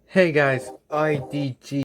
Hey guys, R.D.G.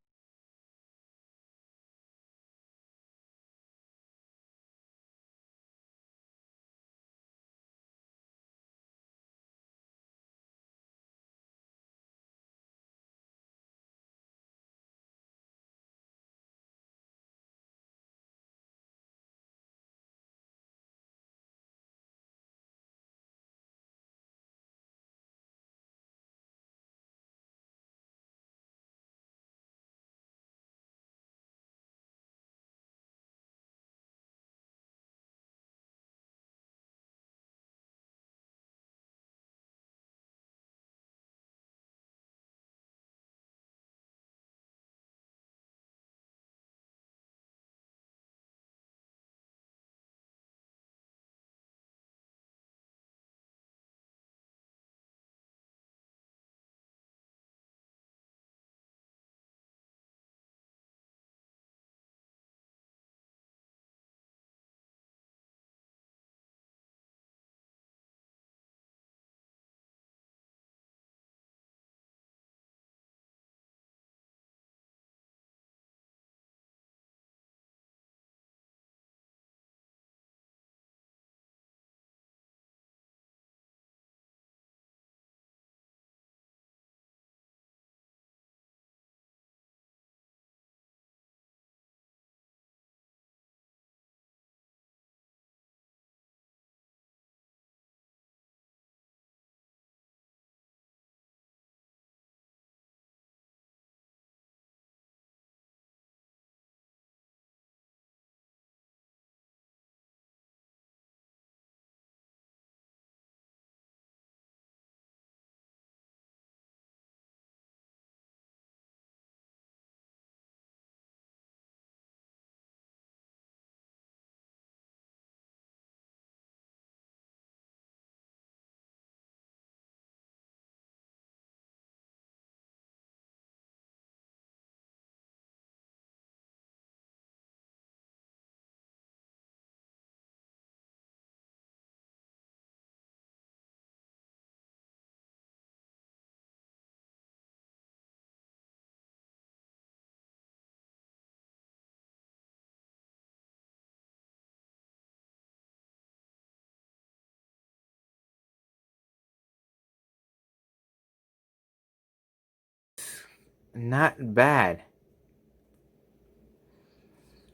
Not bad.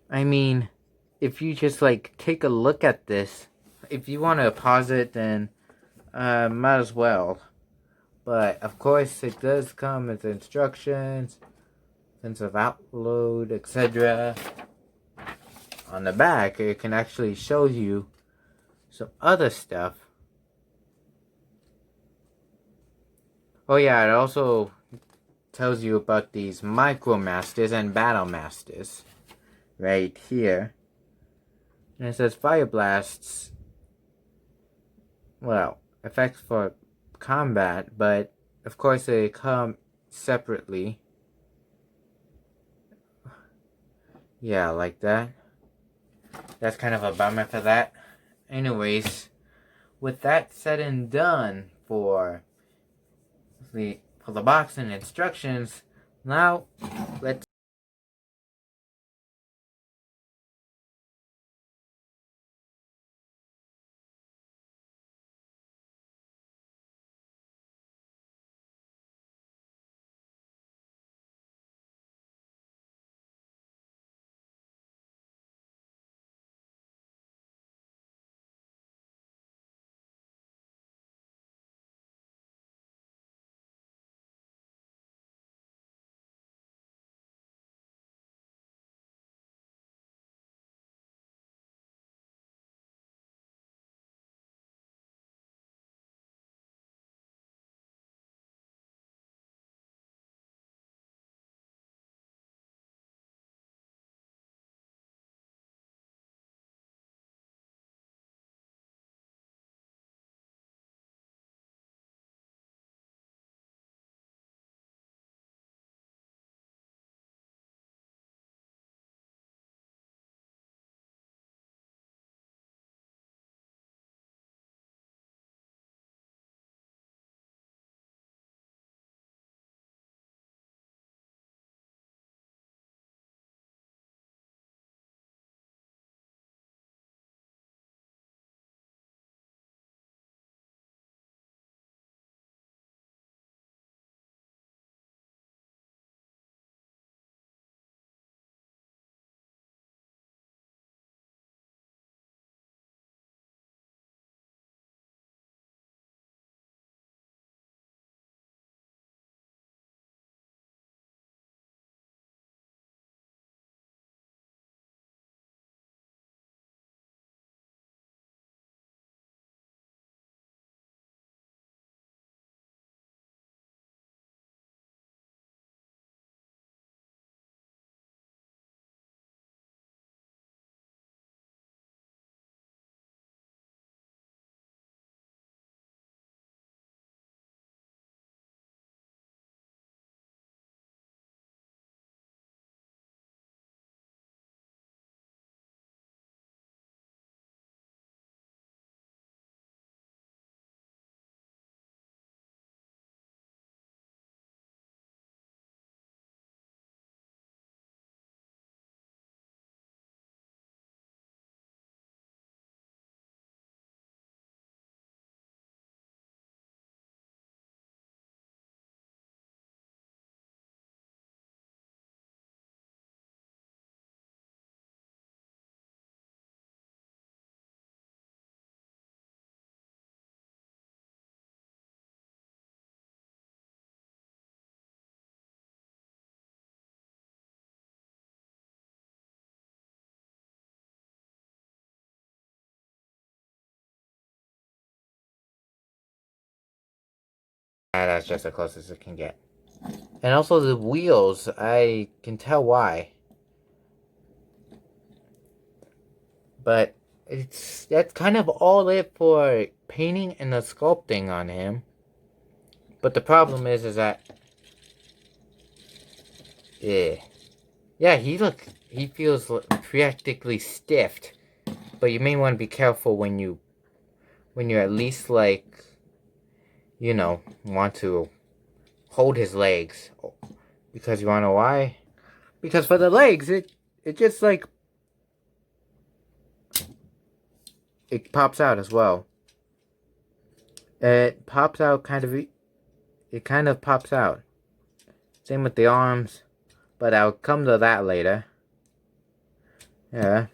I mean, if you just like take a look at this, if you want to pause it, then might as well. But of course, it does come with instructions, sense of upload, etc. On the back, it can actually show you some other stuff. Oh yeah, it also tells you about these micro masters and battle masters right here. And it says fire blasts, well, effects for combat, but of course they come separately. Yeah, like that. That's kind of a bummer for that. Anyways, with that said and done for the box and instructions, now let's That's just the closest it can get. And also the wheels, I can tell why. But that's kind of all it for painting and the sculpting on him. But the problem is that yeah, he feels practically stiffed. But you may want to be careful when you at least like, you know, want to hold his legs. Because you wanna know why? Because for the legs, it just like it pops out as well. It pops out it kind of pops out. Same with the arms, but I'll come to that later. Yeah.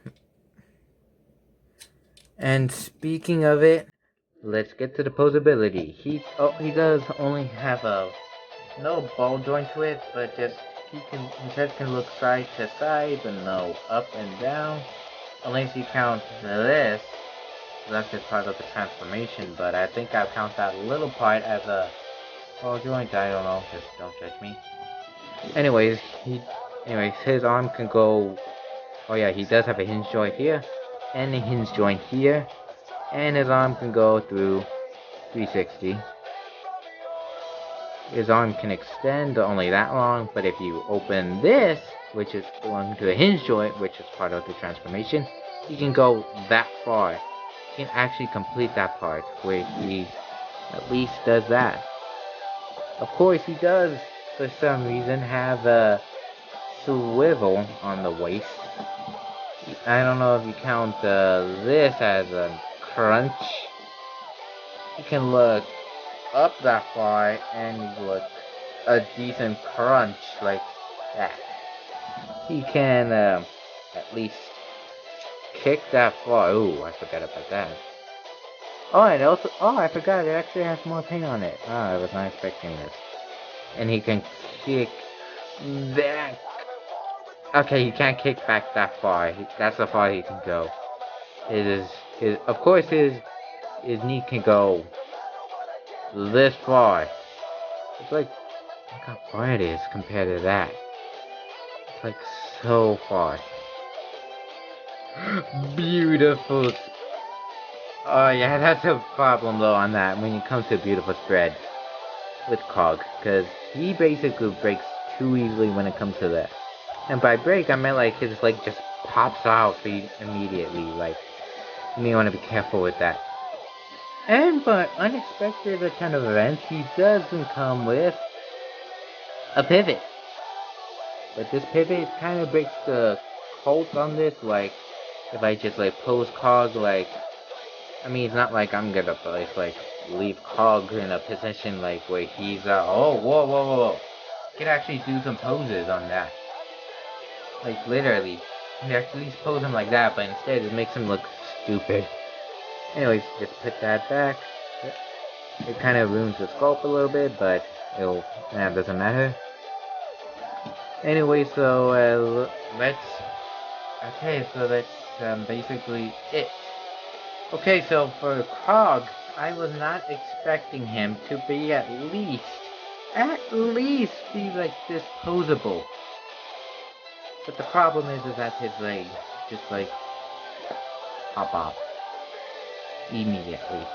And speaking of it, let's get to the posability. He does only have a no ball joint to it, but just his head can look side to side, but no up and down. Unless you count this. That's just part of the transformation, but I think I'll count that little part as a ball joint. I don't know, just don't judge me. Anyways, his arm can go. Oh yeah, he does have a hinge joint here, and a hinge joint here, and his arm can go through 360. His arm can extend only that long, but if you open this, which is belonging to a hinge joint, which is part of the transformation, he can go that far. He can actually complete that part where he at least does that. Of course, he does, for some reason, have a swivel on the waist. I don't know if you count this as a crunch. He can look up that far and look a decent crunch like that. He can at least kick that far. Ooh, I forgot about that. Oh, and also, I forgot, it actually has more paint on it. I was not expecting this. And he can kick back. Okay, he can't kick back that far. That's how far he can go. Of course, his knee can go this far. It's like, look how far it is compared to that. It's like so far. Beautiful. Oh yeah, that's a problem though on that when it comes to beautiful spread with Cog, because he basically breaks too easily when it comes to that. And by break, I meant like his leg just pops out immediately. Like, you may want to be careful with that. And for unexpected kind of events, he doesn't come with a pivot. But this pivot kind of breaks the cult on this. Like, if I just like pose Cog, like, I mean, it's not like I'm gonna like leave Cog in a position like where he's oh whoa. You can actually do some poses on that. Like literally. You at least pose him like that, but instead it makes him look stupid. Anyways, just put that back. It kind of ruins the sculpt a little bit, but that doesn't matter. Anyway, so that's basically it. Okay, so for Cog, I was not expecting him to be at least be like this posable. But the problem is that his leg just like pop off immediately.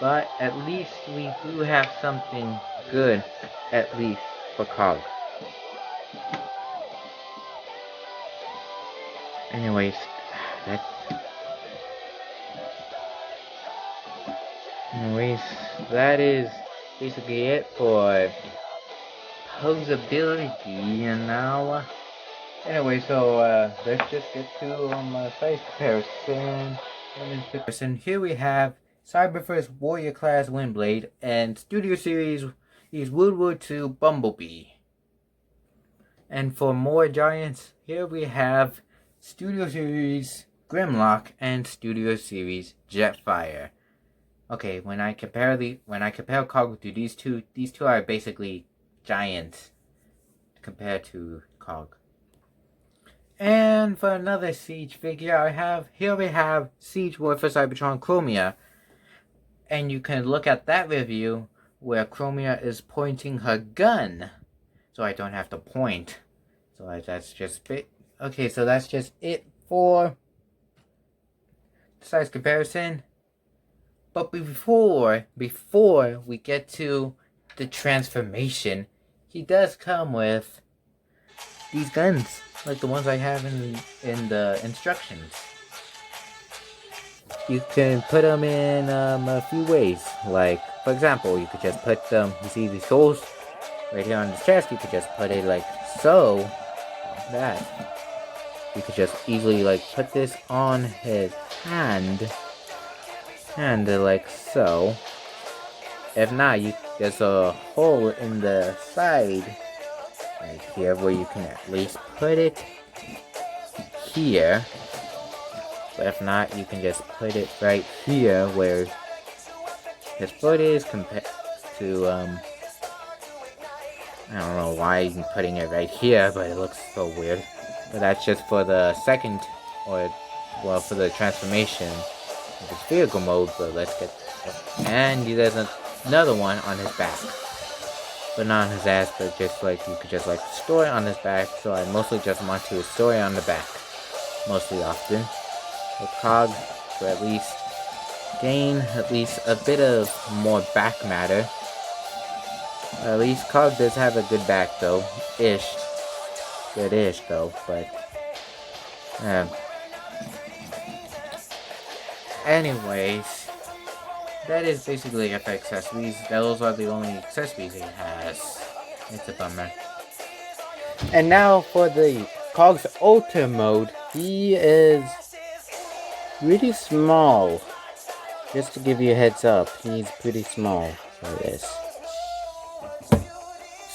But at least we do have something good, at least for Cog. Anyways, that is basically it for posability, and now anyway, so let's just get to size comparison. Here we have Cyberverse Warrior Class Windblade and Studio Series is Woodward 2 Bumblebee. And for more giants, here we have Studio Series Grimlock and Studio Series Jetfire. Okay, when I compare Cog to these two are basically giants compared to Cog. And for another Siege figure, here we have Siege War for Cybertron Chromia. And you can look at that review where Chromia is pointing her gun. So I don't have to point. So that's just it. Okay, so that's just it for size comparison. But before we get to the transformation, he does come with these guns, like the ones I have in the instructions. You can put them in a few ways. Like, for example, you could just put them, you see these holes right here on his chest, you could just put it like so, that. You could just easily like put this on his hand, like so. If not, there's a hole in the side right here where you can at least put it here. But if not, you can just put it right here where his foot is compared to, I don't know why I'm putting it right here, but it looks so weird. But that's just for the second, or, well, for the transformation of his vehicle mode, but let's get, and there's another one on his back. But not on his ass, but just like, you could just like store it on his back, so I mostly just want to store it on the back, mostly often. With Cog, to at least gain at least a bit of more back matter. At least Cog does have a good back though, good-ish though, but anyways, that is basically it for accessories. Those are the only accessories he has. It's a bummer. And now for the Cog's Ultra mode, he is pretty small. Just to give you a heads up, he's pretty small for this.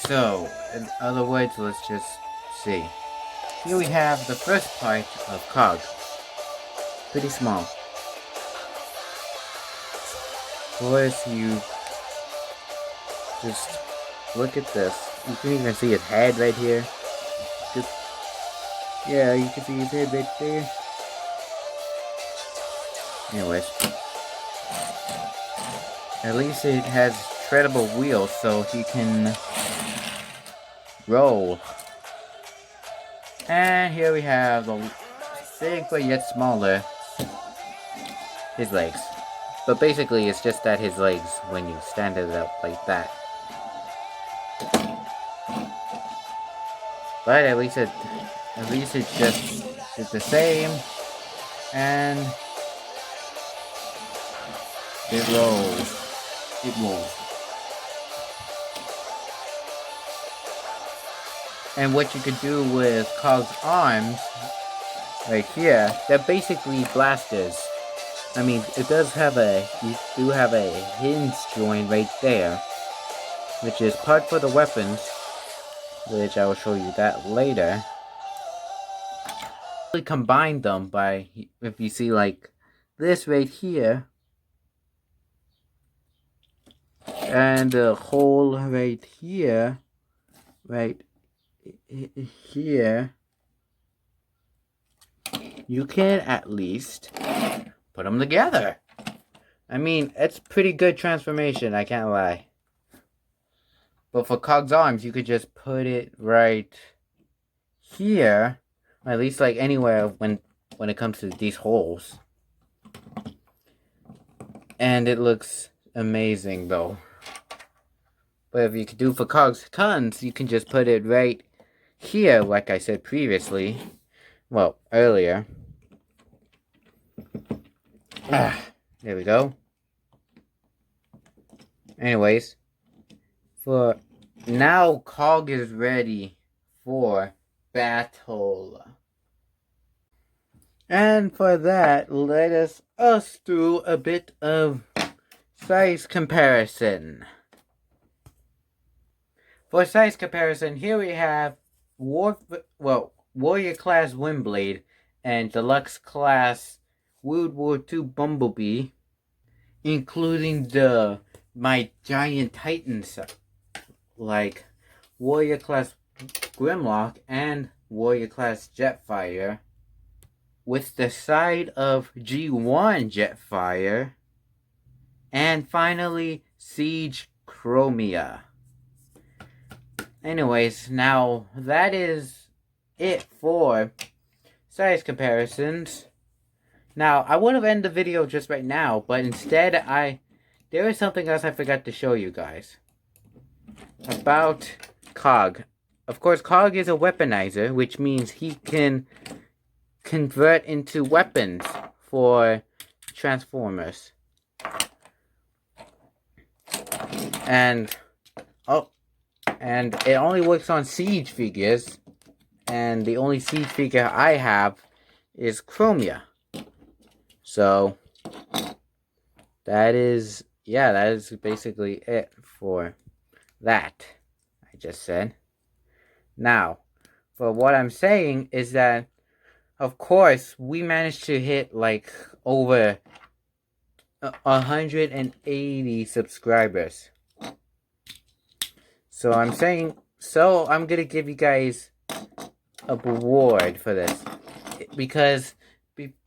So, in other words, let's just see. Here we have the first part of Cog. Pretty small. Of course, you just look at this. You can even see his head right here. Yeah, you can see his head right there. Anyways. At least it has treadable wheels so he can roll. And here we have the big but yet smaller, his legs. But basically it's just that his legs when you stand it up like that. But at least it's just the same, and it rolls. It rolls. And what you could do with Cog's arms, right here, they're basically blasters. I mean, it does have you do have a hinge joint right there, which is part for the weapons, which I will show you that later. We combine them by, if you see like this right here, and the hole right here, you can at least put them together. I mean, it's pretty good transformation, I can't lie. But for Cog's arms, you could just put it right here, or at least like anywhere when it comes to these holes. And it looks amazing though. But if you could do for Cog's guns, you can just put it right here, like I said previously. Well, earlier. There we go. Anyways, for now, Cog is ready for battle. And for that, let us do a bit of size comparison. For size comparison, here we have Warrior Class Windblade and Deluxe Class World War II Bumblebee, including my giant titans like Warrior Class Grimlock and Warrior Class Jetfire, with the side of G1 Jetfire, and finally Siege Chromia. Anyways, now that is it for size comparisons. Now, I would have ended the video just right now, but instead there is something else I forgot to show you guys. About Cog. Of course, Cog is a weaponizer, which means he can convert into weapons for Transformers. And it only works on Siege figures, and the only Siege figure I have is Chromia. So that is basically it for that I just said. Now, for what I'm saying is that, of course, we managed to hit like over 180 subscribers. So I'm gonna give you guys a reward for this. Because,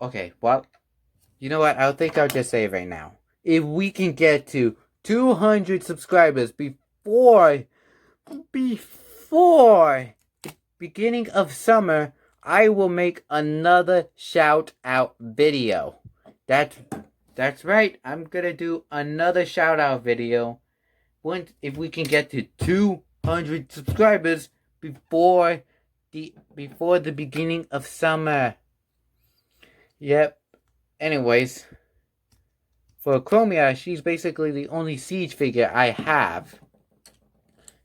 okay, well, you know what? I think I'll just say it right now. If we can get to 200 subscribers before the beginning of summer, I will make another shout out video. That's right. I'm gonna do another shout out video if we can get to 200 subscribers before the beginning of summer. Yep. Anyways, for Chromia, she's basically the only Siege figure I have.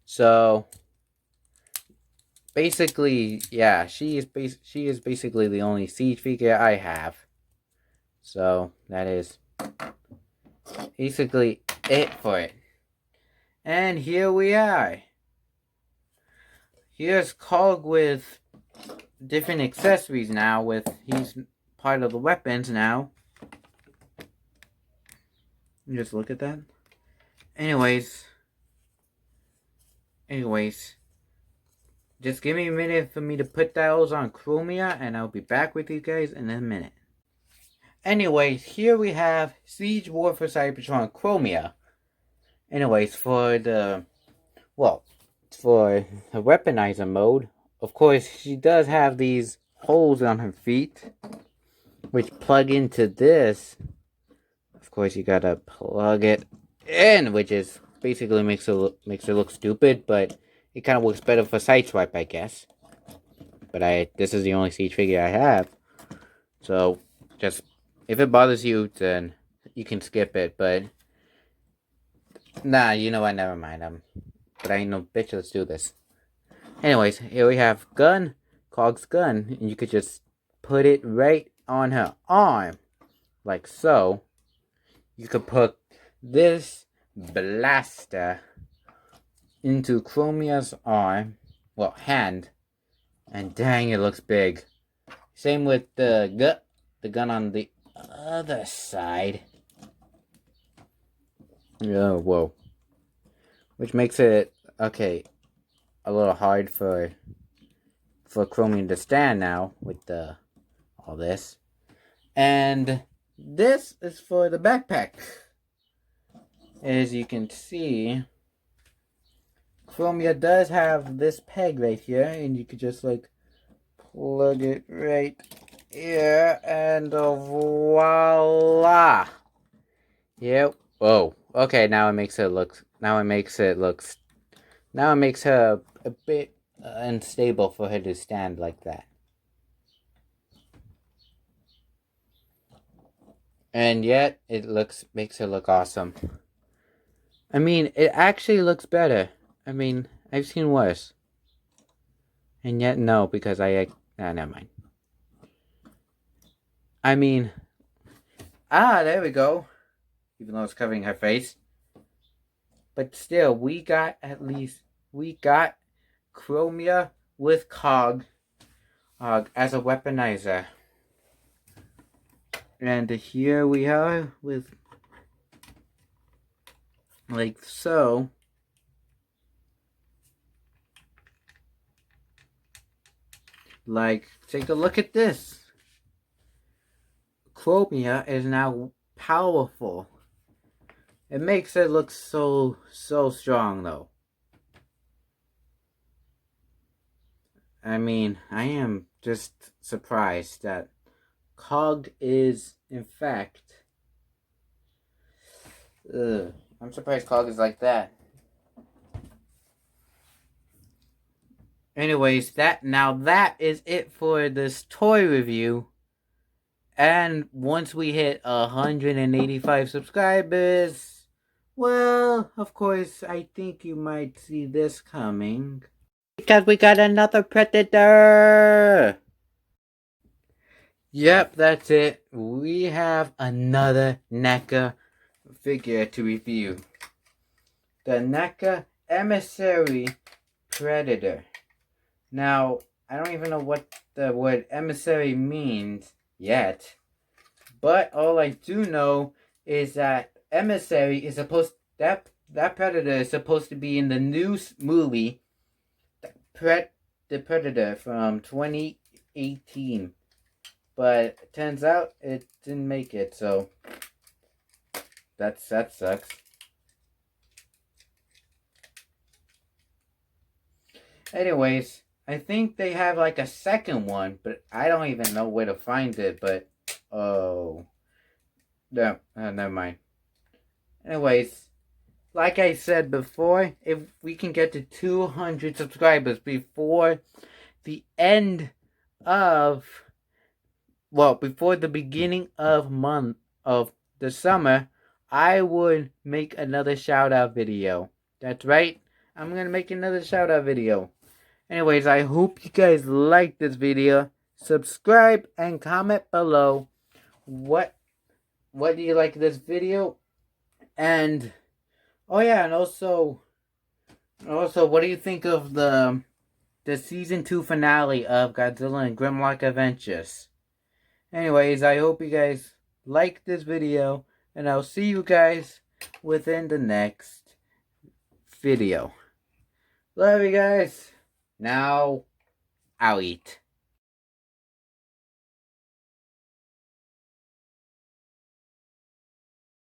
So basically, yeah, she is basically the only Siege figure I have. So that is basically it for it. And here we are. Here's Cog with different accessories now. He's part of the weapons now. Just look at that. Anyways, just give me a minute for me to put those on Chromia, and I'll be back with you guys in a minute. Anyways, here we have Siege War for Cybertron Chromia. Anyways, for the weaponizer mode, of course, she does have these holes on her feet, which plug into this. Of course, you gotta plug it in, which is basically makes it look stupid, but it kind of works better for Sideswipe, I guess. But this is the only Siege figure I have, so just if it bothers you, then you can skip it. But nah, you know what? Never mind. But I ain't no bitch. Let's do this. Anyways, here we have Cog's gun, and you could just put it right on her arm, like so. You could put this blaster into Chromia's arm, hand, and dang, it looks big. Same with the gun on the other side. Oh, whoa. Which makes it, okay, a little hard for Chromium to stand now with all this. And this is for the backpack. As you can see, Chromia does have this peg right here, and you could just like plug it right here, and voila! Yep. Whoa. Okay, now it makes her a bit unstable for her to stand like that. And yet, it makes her look awesome. I mean, it actually looks better. I mean, I've seen worse. And yet, no, because never mind. I mean, there we go. Even though it's covering her face. But still, we got Chromia with Cog as a weaponizer. And here we are with, like so. Like, take a look at this. Chromia is now powerful. It makes it look so strong though. I mean, I am just surprised that Cog is in fact. I'm surprised Cog is like that. Anyways, that is it for this toy review. And once we hit 185 subscribers, well, of course, I think you might see this coming. Because we got another Predator! Yep, that's it. We have another NECA figure to review. The NECA Emissary Predator. Now, I don't even know what the word emissary means yet, but all I do know is that emissary is supposed that predator is supposed to be in the new movie, the Predator from 2018, but it turns out it didn't make it, so that sucks. Anyways, I think they have like a second one, but I don't even know where to find it, but oh. No, never mind. Anyways, like I said before, if we can get to 200 subscribers before the end of, well, before the beginning of month of the summer, I would make another shout out video. That's right. I'm going to make another shout out video. Anyways, I hope you guys liked this video. Subscribe and comment below what do you like this video, and oh yeah, and also what do you think of the season 2 finale of Godzilla and Grimlock Adventures? Anyways, I hope you guys like this video, and I'll see you guys within the next video. Love you guys. Now, I'll eat.